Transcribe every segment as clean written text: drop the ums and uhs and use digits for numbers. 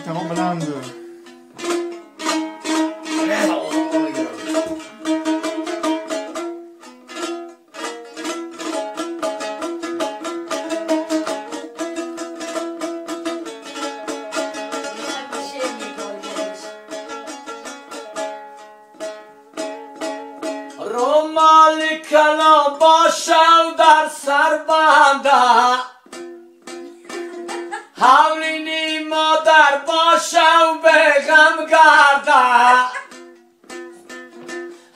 تمام بلند رومالی کلا باشه و در سر بنده حولینی مادر باشه و به غم گرده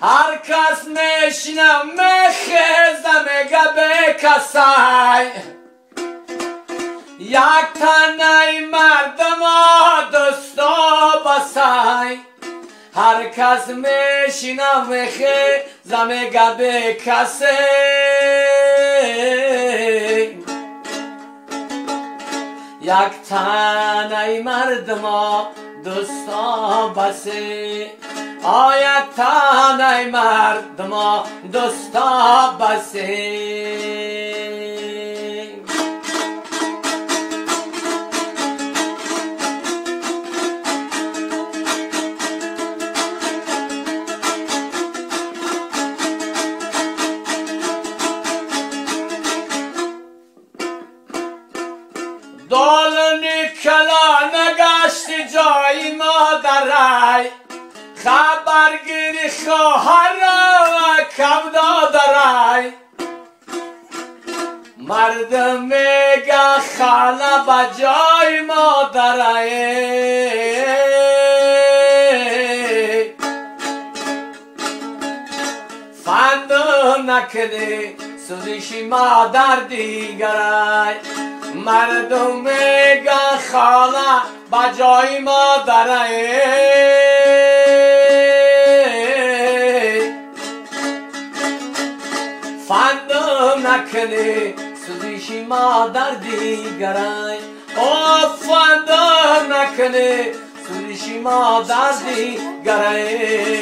هر کس میشنه میخیزه میگه به کسی یک تنه مردم دوستا بسی هر کس میشینه میخیزه میگه به کسی یک تنه مردم دوستا بسی یک تنه مردم دوستا بسی دولنی کلا نگشتی جای مادرای خبرگیری خواهر و کم دادرای مردم میگه خاله به جای مادرای فندو نکنی سوزیشی مادر دیگرای مردم میگه خاله به جای مادرای فندم نکنی سوزیشی مادر دیگرای فندم نکنی سوزیشی مادر دیگرای